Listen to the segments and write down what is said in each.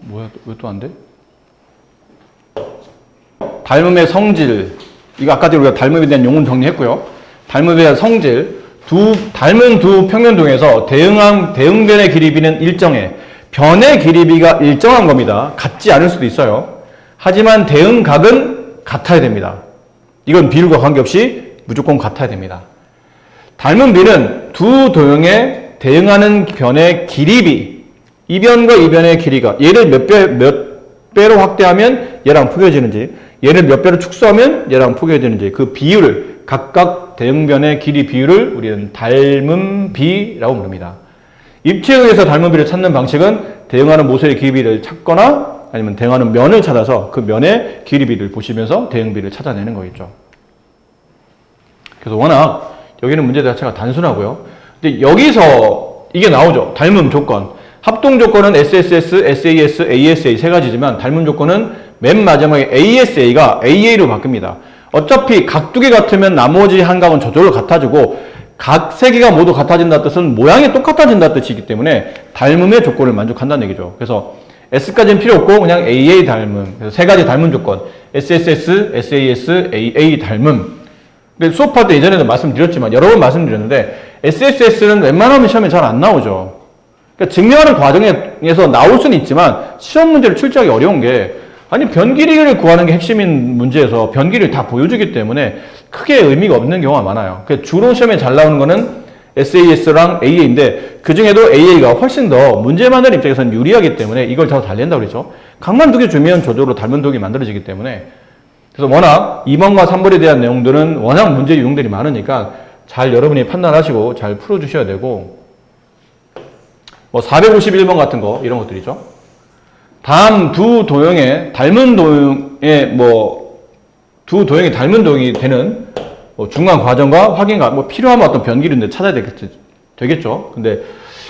뭐야, 왜 또 안 돼? 닮음의 성질. 이거 아까 우리가 닮음에 대한 용어는 정리했고요. 닮음에 대한 성질. 닮은 두 평면도형에서 대응변의 길이비는 일정해. 변의 길이비가 일정한 겁니다. 같지 않을 수도 있어요. 하지만 대응각은 같아야 됩니다. 이건 비율과 관계없이 무조건 같아야 됩니다. 닮은 비는 두 도형에 대응하는 변의 길이비, 이 변과 이 변의 길이가 얘를 몇 배로 확대하면 얘랑 포개지는지, 얘를 몇 배로 축소하면 얘랑 포개지는지 그 비율을, 각각 대응변의 길이 비율을 우리는 닮음비라고 부릅니다. 입체형에서 닮음비를 찾는 방식은 대응하는 모서리 길이비를 찾거나 아니면 대응하는 면을 찾아서 그 면의 길이비를 보시면서 대응비를 찾아내는 거겠죠. 그래서 워낙 여기는 문제 자체가 단순하고요. 근데 여기서 이게 나오죠. 닮음 조건. 합동 조건은 SSS, SAS, ASA 세 가지지만 닮음 조건은 맨 마지막에 ASA가 AA로 바뀝니다. 어차피 각 두 개 같으면 나머지 한 각은 저절로 같아지고 각 세 개가 모두 같아진다는 뜻은 모양이 똑같아진다는 뜻이기 때문에 닮음의 조건을 만족한다는 얘기죠. 그래서 S까지는 필요 없고 그냥 AA 닮음. 그래서 세 가지 닮음 조건. SSS, SAS, AA 닮음. 수업할 때 예전에도 말씀드렸지만 여러 번 말씀드렸는데 SSS는 웬만하면 시험에 잘 안 나오죠. 그러니까 증명하는 과정에서 나올 수는 있지만 시험 문제를 출제하기 어려운 게 아니 변 길이를 구하는 게 핵심인 문제에서 변 길이를 다 보여주기 때문에 크게 의미가 없는 경우가 많아요. 주로 시험에 잘 나오는 거는 SAS랑 AA인데 그 중에도 AA가 훨씬 더 문제 만드는 입장에서는 유리하기 때문에 이걸 더 잘 낸다고 그랬죠. 각만 두 개 주면 저절로 닮은 독이 만들어지기 때문에 그래서 워낙 2번과 3번에 대한 내용들은 워낙 문제 유형들이 많으니까 잘 여러분이 판단하시고 잘 풀어주셔야 되고 뭐 451번 같은 거 이런 것들이죠. 다음 두 도형의 닮은 도형의 두 도형이 닮은 도형이 되는 중간 과정과 확인과 필요하면 어떤 변기인데 찾아야 되겠죠. 근데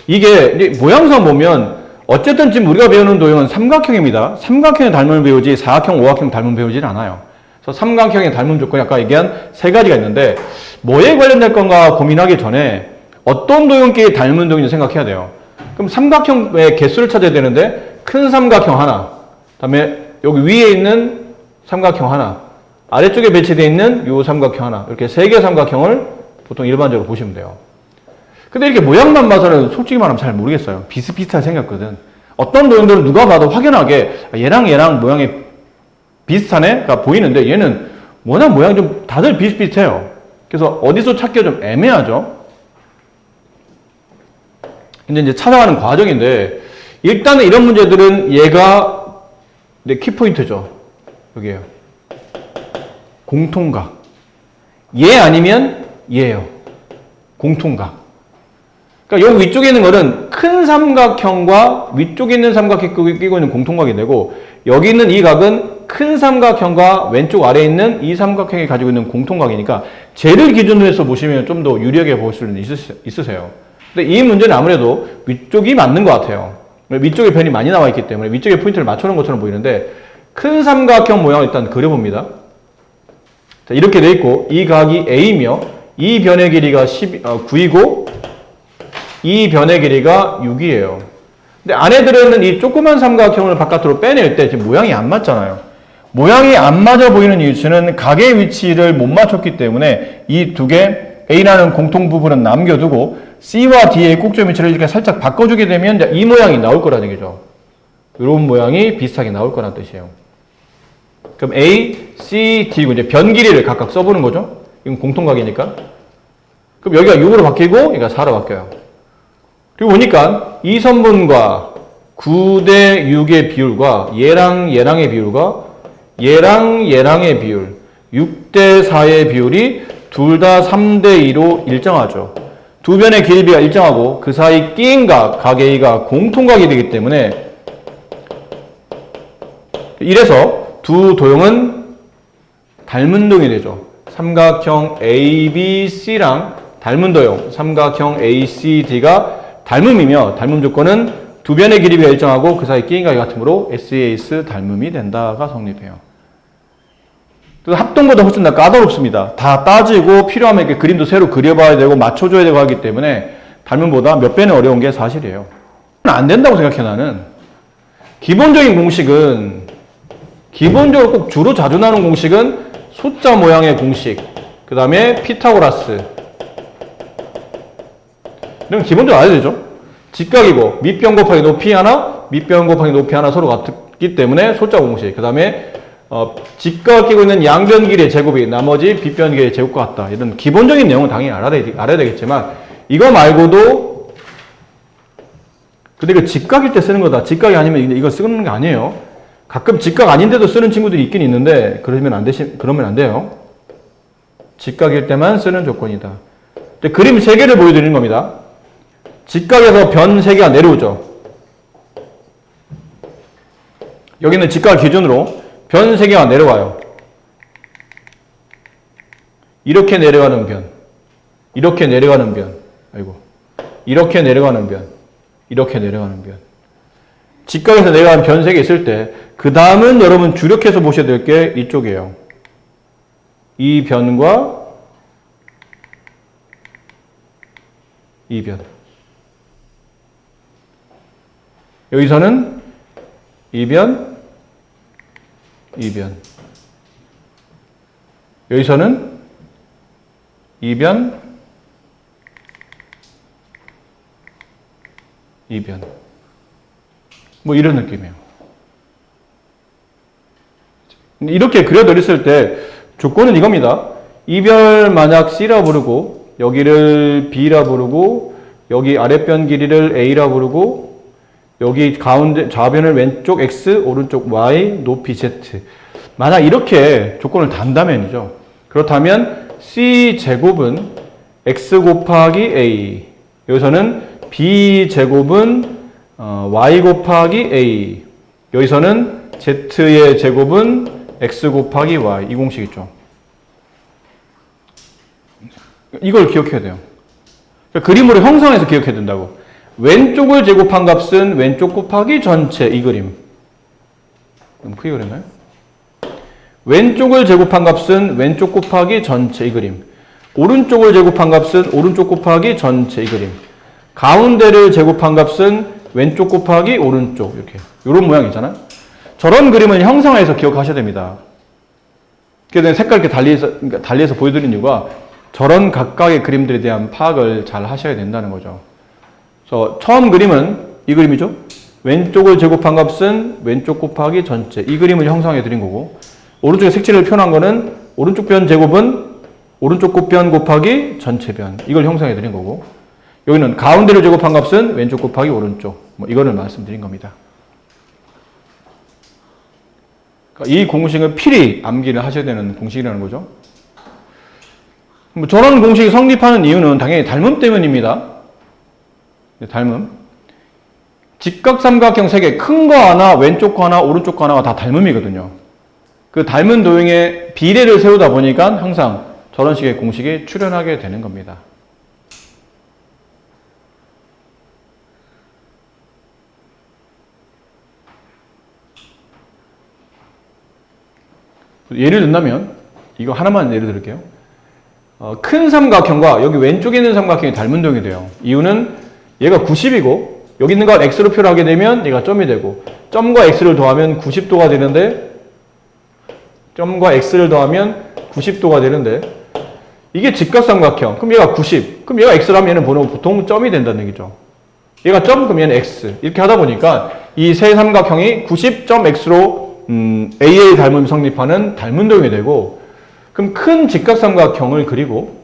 이게 모양상 보면 어쨌든 지금 우리가 배우는 도형은 삼각형입니다. 삼각형의 닮음을 배우지 사각형, 오각형 닮음을 배우지는 않아요. 그래서 삼각형의 닮음 조건이 아까 얘기한 세 가지가 있는데 뭐에 관련될 건가 고민하기 전에 어떤 도형끼리 닮은 도형인지 생각해야 돼요. 그럼 삼각형의 개수를 찾아야 되는데 큰 삼각형 하나, 그다음에 여기 위에 있는 삼각형 하나, 아래쪽에 배치되어 있는 이 삼각형 하나, 이렇게 세 개의 삼각형을 보통 일반적으로 보시면 돼요. 근데 이렇게 모양만 봐서는 솔직히 말하면 잘 모르겠어요. 비슷비슷하게 생겼거든. 어떤 도형들은 누가 봐도 확연하게 얘랑 모양이 비슷하네가 보이는데 얘는 워낙 모양이 좀 다들 비슷비슷해요. 그래서 어디서 찾기가 좀 애매하죠. 근데 이제 찾아가는 과정인데 일단은 이런 문제들은 얘가 키포인트죠. 여기에요. 공통각. 얘 아니면 얘예요. 공통각. 그러니까 여기 위쪽에 있는 거는 큰 삼각형과 위쪽에 있는 삼각형이 끼고 있는 공통각이 되고 여기 있는 이 각은 큰 삼각형과 왼쪽 아래에 있는 이 삼각형이 가지고 있는 공통각이니까 쟤를 기준으로 해서 보시면 좀 더 유리하게 볼 수는 있으세요. 근데 이 문제는 아무래도 위쪽이 맞는 것 같아요. 위쪽에 변이 많이 나와 있기 때문에 위쪽에 포인트를 맞춰놓은 것처럼 보이는데 큰 삼각형 모양을 일단 그려봅니다. 자, 이렇게 돼 있고 이 각이 A이며 이 변의 길이가 9이고 이 변의 길이가 6이에요. 근데 안에 들어있는 이 조그만 삼각형을 바깥으로 빼낼 때 지금 모양이 안 맞잖아요. 모양이 안 맞아 보이는 이유는 각의 위치를 못 맞췄기 때문에 이 두 개 A라는 공통 부분은 남겨두고 C와 D의 꼭지점 위치를 이렇게 살짝 바꿔주게 되면 이 모양이 나올 거라는 얘기죠. 이런 모양이 비슷하게 나올 거라는 뜻이에요. 그럼 A, C, D고 이제 변 길이를 각각 써보는 거죠. 이건 공통각이니까. 그럼 여기가 6으로 바뀌고 여기가 4로 바뀌어요. 그리고 보니까 이 선분과 9대 6의 비율과 얘랑의 비율과 얘랑의 비율 6대 4의 비율이 둘 다 3대 2로 일정하죠. 두 변의 길이비가 일정하고 그 사이 끼인 각 A가 공통각이 되기 때문에 이래서 두 도형은 닮은 도형이 되죠. 삼각형 ABC랑 닮은 도형 삼각형 ACD가 닮음이며 닮음 조건은 두 변의 길이비가 일정하고 그 사이 끼인 각이 같으므로 SAS 닮음이 된다가 성립해요. 합동보다 훨씬 더 까다롭습니다. 다 따지고 필요하면 이렇게 그림도 새로 그려봐야 되고 맞춰줘야 되고 하기 때문에 닮음보다 몇 배는 어려운 게 사실이에요. 안 된다고 생각해 나는. 기본적인 공식은, 기본적으로 꼭 주로 자주 나오는 공식은 숫자 모양의 공식, 그 다음에 피타고라스. 이런 기본적으로 알아야 되죠. 직각이고 밑변 곱하기 높이 하나, 밑변 곱하기 높이 하나 서로 같기 때문에 숫자 공식. 그 다음에 직각을 끼고 있는 양변 길이의 제곱이 나머지 빗변 길이의 제곱과 같다. 이런 기본적인 내용은 당연히 알아야 되겠지만 이거 말고도 근데 이거 직각일 때 쓰는 거다. 직각이 아니면 이거 쓰는 게 아니에요. 가끔 직각 아닌데도 쓰는 친구들이 있긴 있는데 그러면 안 돼요. 직각일 때만 쓰는 조건이다. 그림 3개를 보여드리는 겁니다. 직각에서 변 3개가 내려오죠. 여기는 직각을 기준으로 변 3개가 내려와요. 이렇게 내려가는 변, 이렇게 내려가는 변, 이렇게 내려가는 변, 이렇게 내려가는 변. 직각에서 내려가는 변 3개 있을 때 그 다음은 여러분 주력해서 보셔야 될 게 이쪽이에요. 이 변과 이 변. 여기서는 이 변, 이 변. 여기서는 이 변, 이 변. 뭐 이런 느낌이에요. 이렇게 그려드렸을 때 조건은 이겁니다. 이별 만약 C라 부르고 여기를 B라 부르고 여기 아랫변 길이를 A라 부르고 여기 가운데 좌변을 왼쪽 X, 오른쪽 Y, 높이 Z. 만약 이렇게 조건을 단다면이죠. 그렇다면 C 제곱은 X 곱하기 A. 여기서는 B 제곱은 Y 곱하기 A. 여기서는 Z의 제곱은 X 곱하기 Y. 이 공식 있죠. 이걸 기억해야 돼요. 그림으로 형성해서 기억해야 된다고. 왼쪽을 제곱한 값은 왼쪽 곱하기 전체. 이 그림. 너무 크게 그렸나요? 왼쪽을 제곱한 값은 왼쪽 곱하기 전체. 이 그림. 오른쪽을 제곱한 값은 오른쪽 곱하기 전체. 이 그림. 가운데를 제곱한 값은 왼쪽 곱하기 오른쪽. 이렇게. 이런 모양이잖아요. 저런 그림을 형성해서 기억하셔야 됩니다. 그래서 색깔 이렇게 달리해서 보여드린 이유가 저런 각각의 그림들에 대한 파악을 잘 하셔야 된다는 거죠. 그래서 처음 그림은 이 그림이죠. 왼쪽을 제곱한 값은 왼쪽 곱하기 전체. 이 그림을 형성해 드린 거고, 오른쪽에 색칠을 표현한 거는 오른쪽 변 제곱은 오른쪽 곱변 곱하기 전체 변. 이걸 형성해 드린 거고, 여기는 가운데를 제곱한 값은 왼쪽 곱하기 오른쪽. 뭐 이거를 말씀드린 겁니다. 이 공식은 필히 암기를 하셔야 되는 공식이라는 거죠. 뭐 저런 공식이 성립하는 이유는 당연히 닮음 때문입니다. 닮음. 직각삼각형 3개, 큰 거 하나, 왼쪽 거 하나, 오른쪽 거 하나가 다 닮음이거든요. 그 닮은 도형에 비례를 세우다 보니까 항상 저런 식의 공식이 출현하게 되는 겁니다. 예를 든다면 이거 하나만 예를 들을게요. 큰 삼각형과 여기 왼쪽에 있는 삼각형이 닮은 도형이 돼요. 이유는 얘가 90이고 여기 있는 걸 x로 표현하게 되면 얘가 점이 되고 점과 x를 더하면 90도가 되는데 점과 x를 더하면 90도가 되는데 이게 직각삼각형. 그럼 얘가 90. 그럼 얘가 x라면 얘는 보통 점이 된다는 얘기죠. 얘가 점, 그럼 얘는 x. 이렇게 하다 보니까 이 세 삼각형이 90.x로 AA 닮음이 성립하는 닮은 도형이 되고, 그럼 큰 직각삼각형을 그리고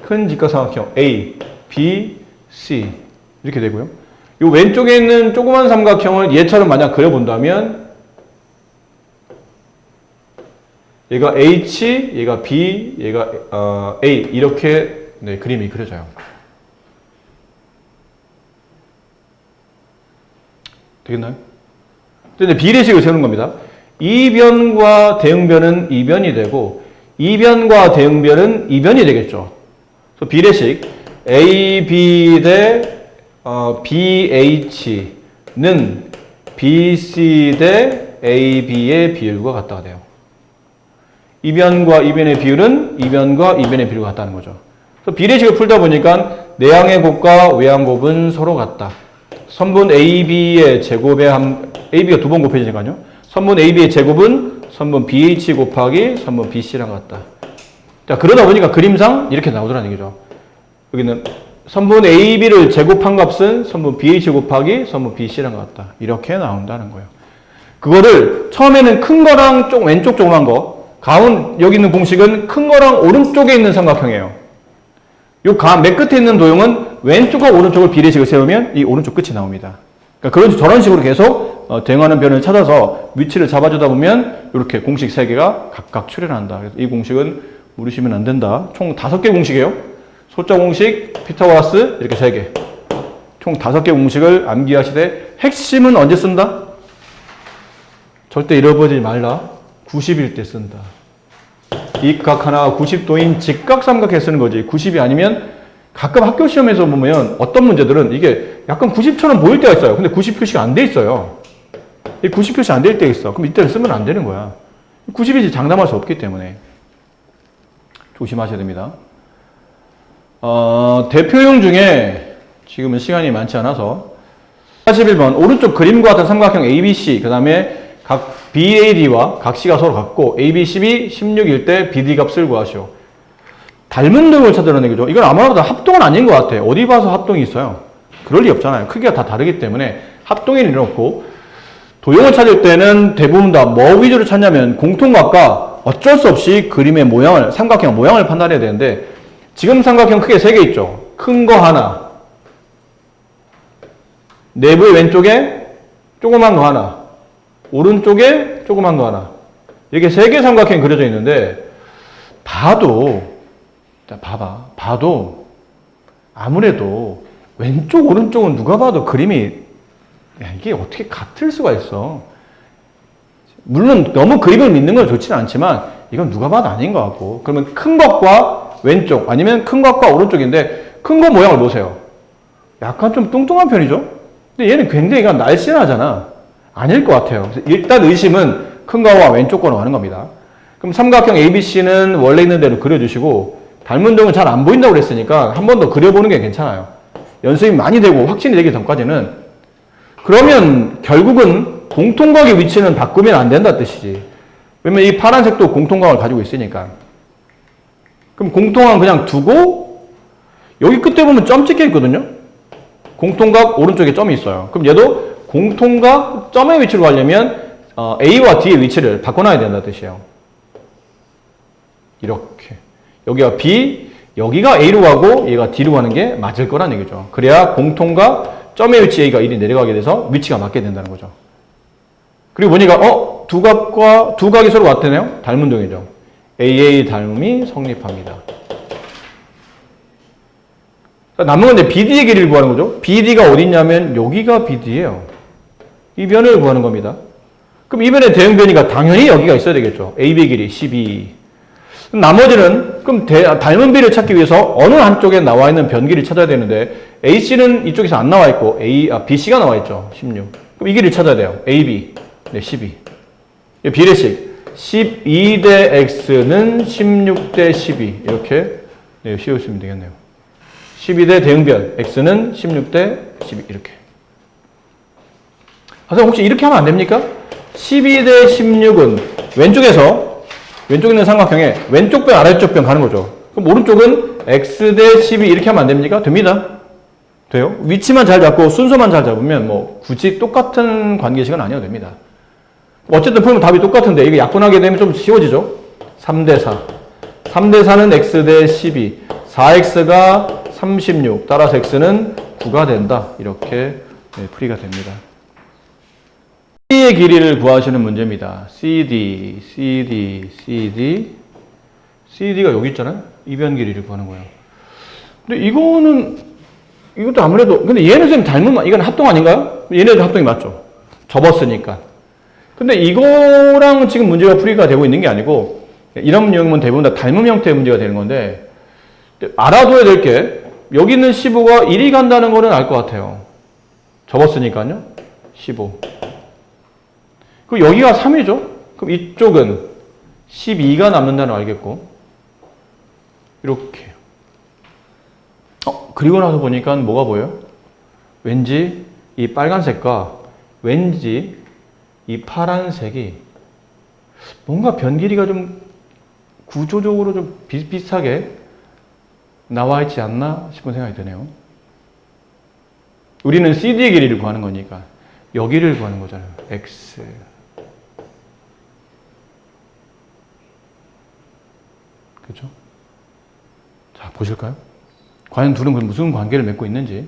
큰 직각삼각형 A, B, C 이렇게 되고요. 이 왼쪽에 있는 조그만 삼각형을 얘처럼 만약 그려본다면 얘가 H, 얘가 B, 얘가 A 이렇게 그림이 그려져요. 되겠나요? 근데 비례식을 세우는 겁니다. 이변과 대응변은 이변이 되고 이변과 대응변은 이변이 되겠죠. 그래서 비례식 AB 대 BH는 BC 대 AB의 비율과 같다가 돼요. 이변과 이변의 비율은 이변과 이변의 비율과 같다는 거죠. 그래서 비례식을 풀다 보니까 내항의 곱과 외항 곱은 서로 같다. 선분 AB의 제곱에 AB가 두 번 곱해지니까요. 선분 AB의 제곱은 선분 BH 곱하기 선분 BC랑 같다. 자, 그러다 보니까 그림상 이렇게 나오더라는 얘기죠. 여기는 선분 AB를 제곱한 값은 선분 BH 곱하기 선분 BC랑 같다. 이렇게 나온다는 거예요. 그거를 처음에는 큰 거랑 왼쪽 조그만 거, 여기 있는 공식은 큰 거랑 오른쪽에 있는 삼각형이에요. 맨 끝에 있는 도형은 왼쪽과 오른쪽을 비례식을 세우면 이 오른쪽 끝이 나옵니다. 그러니까 저런 식으로 계속 대응하는 변을 찾아서 위치를 잡아주다 보면 이렇게 공식 3개가 각각 출현한다. 그래서 이 공식은 모르시면 안 된다. 총 5개 공식이에요. 소자 공식, 피타고라스 이렇게 3개. 총 5개 공식을 암기하시되 핵심은 언제 쓴다? 절대 잃어버리지 말라. 90일 때 쓴다. 이 각 하나가 90도인 직각삼각에 쓰는 거지. 90이 아니면 가끔 학교 시험에서 보면 어떤 문제들은 이게 약간 90처럼 보일 때가 있어요. 근데 90 표시가 안 돼 있어요. 이 90 표시 안 될 때 있어. 그럼 이때는 쓰면 안 되는 거야. 90이지 장담할 수 없기 때문에 조심하셔야 됩니다. 대표용 중에 지금은 시간이 많지 않아서 41번 오른쪽 그림과 같은 삼각형 ABC 그 다음에 각 BAD와 각 C가 서로 같고 ABCB 16일 때 BD 값을 구하시오. 닮은 도형을 찾으라는 얘기죠. 이건 아무래도 합동은 아닌 것 같아. 어디 봐서 합동이 있어요? 그럴 리 없잖아요. 크기가 다 다르기 때문에 합동이 이렇고 도형을 찾을 때는 대부분 다 뭐 위주로 찾냐면 공통각과 어쩔 수 없이 그림의 모양을 삼각형 모양을 판단해야 되는데 지금 삼각형 크게 3개 있죠. 큰 거 하나 내부의 왼쪽에 조그만 거 하나 오른쪽에 조그만 거 하나 이렇게 3개 삼각형이 그려져 있는데 봐도 아무래도 왼쪽 오른쪽은 누가 봐도 그림이 이게 어떻게 같을 수가 있어. 물론 너무 그림을 믿는 건 좋지는 않지만 이건 누가 봐도 아닌 것 같고 그러면 큰 것과 왼쪽 아니면 큰 것과 오른쪽인데 큰 거 모양을 보세요. 약간 좀 뚱뚱한 편이죠. 근데 얘는 굉장히 날씬하잖아. 아닐 것 같아요. 일단 의심은 큰 거와 왼쪽 거로 하는 겁니다. 그럼 삼각형 ABC는 원래 있는 대로 그려주시고 닮은 도형은 잘 안 보인다고 그랬으니까 한 번 더 그려보는 게 괜찮아요. 연습이 많이 되고 확신이 되기 전까지는. 그러면 결국은 공통각의 위치는 바꾸면 안 된다 뜻이지. 왜냐면 이 파란색도 공통각을 가지고 있으니까. 그럼 공통각 그냥 두고 여기 끝에 보면 점 찍혀 있거든요. 공통각 오른쪽에 점이 있어요. 그럼 얘도 공통각 점의 위치로 가려면 A와 D의 위치를 바꿔놔야 된다는 뜻이에요. 이렇게. 여기가 B, 여기가 A로 가고 얘가 D로 가는 게 맞을 거란 얘기죠. 그래야 공통각 점의 위치 A가 1이 내려가게 돼서 위치가 맞게 된다는 거죠. 그리고 보니까 두 각이 서로 같으네요. 닮은 동이죠. AA 닮음이 성립합니다. 남은 건 이제 BD의 길이를 구하는 거죠. BD가 어디 있냐면 여기가 BD예요. 이 변을 구하는 겁니다. 그럼 이 변의 대응 변이가 당연히 여기가 있어야 되겠죠. AB 길이 12. 나머지는 그럼 닮은 비를 찾기 위해서 어느 한쪽에 나와 있는 변기를 찾아야 되는데 AC는 이쪽에서 안 나와 있고 BC가 나와 있죠. 16. 그럼 이 길이를 찾아야 돼요. AB. 네, 12. 비례식 12 대 X는 16 대 12 이렇게 씌우시면 되겠네요. 12대 대응변 X는 16 대 12 이렇게. 선생님 혹시 이렇게 하면 안 됩니까? 12 대 16은 왼쪽에 있는 삼각형에 왼쪽 변 아래쪽 변 가는 거죠. 그럼 오른쪽은 X 대 12 이렇게 하면 안 됩니까? 됩니다. 돼요. 위치만 잘 잡고 순서만 잘 잡으면 뭐 굳이 똑같은 관계식은 아니어도 됩니다. 어쨌든 풀면 답이 똑같은데 이게 약분하게 되면 좀 쉬워지죠. 3대 4. 3대 4는 X 대 12. 4X가 36. 따라서 X는 9가 된다. 이렇게 풀이가 됩니다. C의 길이를 구하시는 문제입니다. CD, CD, CD. CD가 여기 있잖아요. 이변 길이를 구하는 거예요. 근데 이것도 아무래도, 근데 얘는 좀 이건 합동 아닌가요? 얘네도 합동이 맞죠. 접었으니까. 근데 이거랑 지금 문제가 풀이가 되고 있는 게 아니고, 이런 유형은 대부분 다 닮음 형태의 문제가 되는 건데, 알아둬야 될 게, 여기 있는 15가 1이 간다는 거는 알 것 같아요. 접었으니까요. 15. 그리고 여기가 3이죠? 그럼 이쪽은 12가 남는다는 걸 알겠고, 이렇게. 그리고 나서 보니까 뭐가 보여요? 왠지 이 빨간색과 왠지 이 파란색이 뭔가 변 길이가 좀 구조적으로 좀 비슷비슷하게 나와 있지 않나 싶은 생각이 드네요. 우리는 CD의 길이를 구하는 거니까 여기를 구하는 거잖아요. X. 그렇죠? 자, 보실까요? 과연 둘은 무슨 관계를 맺고 있는지.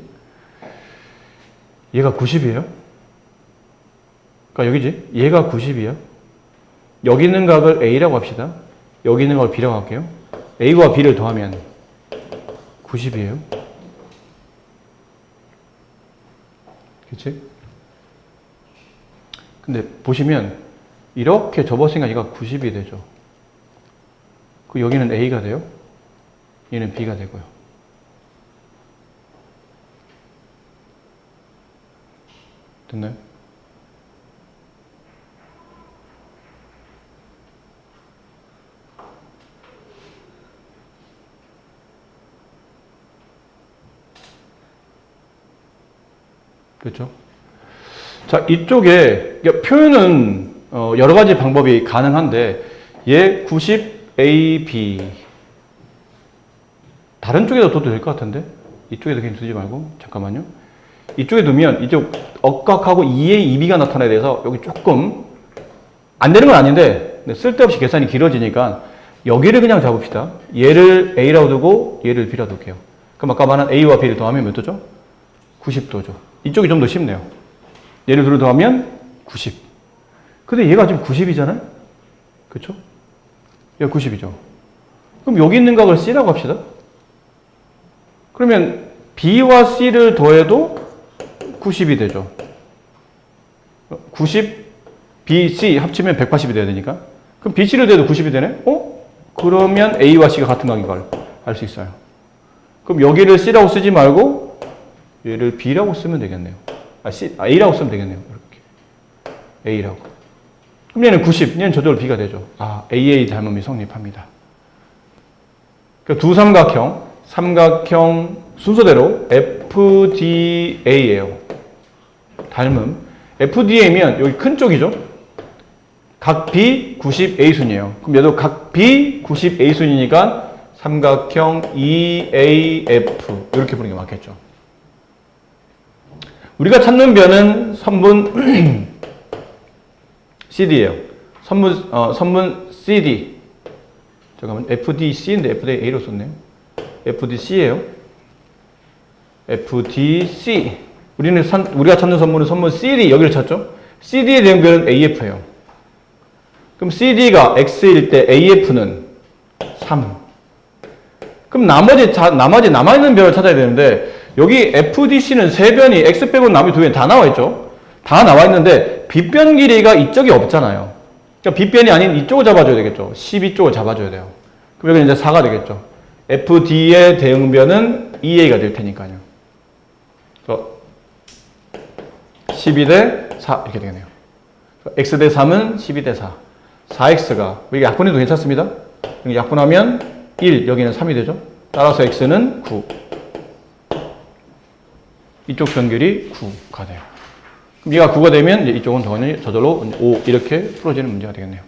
얘가 90이에요? 그러니까 여기지? 얘가 90이야. 여기 있는 각을 A라고 합시다. 여기 있는 걸 B라고 할게요. A와 B를 더하면 90이에요. 그치? 근데 보시면 이렇게 접었으니까 얘가 90이 되죠. 그 여기는 A가 돼요. 얘는 B가 되고요. 됐나요? 그렇죠? 자, 이쪽에 표현은 여러 가지 방법이 가능한데 얘 90AB 다른 쪽에다 둬도 될 것 같은데 이쪽에다 그냥 두지 말고 잠깐만요. 이쪽에 두면 이쪽 억각하고 2A, 2B가 나타나야 돼서 여기 조금 안 되는 건 아닌데 쓸데없이 계산이 길어지니까 여기를 그냥 잡읍시다. 얘를 A라고 두고 얘를 B라고 둘게요. 그럼 아까 말한 A와 B를 더하면 몇 도죠? 90도죠. 이쪽이 좀 더 쉽네요. 얘를 둘을 더하면 90. 근데 얘가 지금 90이잖아요? 그쵸? 얘가 90이죠. 그럼 여기 있는 각을 C라고 합시다. 그러면 B와 C를 더해도 90이 되죠. 90, B, C 합치면 180이 돼야 되니까. 그럼 B, C를 더해도 90이 되네? 그러면 A와 C가 같은 각인 걸 알 수 있어요. 그럼 여기를 C라고 쓰지 말고 얘를 B라고 쓰면 되겠네요. A라고 쓰면 되겠네요. 이렇게. A라고. 그럼 얘는 90, 얘는 저절로 B가 되죠. AA 닮음이 성립합니다. 그러니까 두 삼각형 순서대로 FDA예요. 닮음. FDA면 여기 큰 쪽이죠. 각 B 90A순이에요. 그럼 얘도 각 B 90A순이니까 삼각형 EAF 이렇게 부르는 게 맞겠죠. 우리가 찾는 변은 선분 CD예요. 선분 CD. 잠깐만, FDC인데 FDA로 썼네요. FDC예요. FDC. 우리가 찾는 선분은 선분 CD 여기를 찾죠. CD에 대한 변은 AF예요. 그럼 CD가 X일 때 AF는 3. 그럼 나머지 남아있는 변을 찾아야 되는데 여기 FDC는 3변이 X 빼고 나머지 2변이 다 나와 있죠. 다 나와 있는데 B변 길이가 이쪽이 없잖아요. 그러니까 B변이 아닌 이쪽을 잡아줘야 되겠죠. 12쪽을 잡아줘야 돼요. 그럼 여기 이제 4가 되겠죠. FD의 대응변은 EA가 될 테니까요. 12대 4 이렇게 되겠네요. X 대 3은 12대 4. 4X가 여기 약분해도 괜찮습니다. 여기 약분하면 1, 여기는 3이 되죠. 따라서 X는 9. 이쪽 변결이 9가 돼요. 그럼 얘가 9가 되면 이제 이쪽은 저절로 5 이렇게 풀어지는 문제가 되겠네요.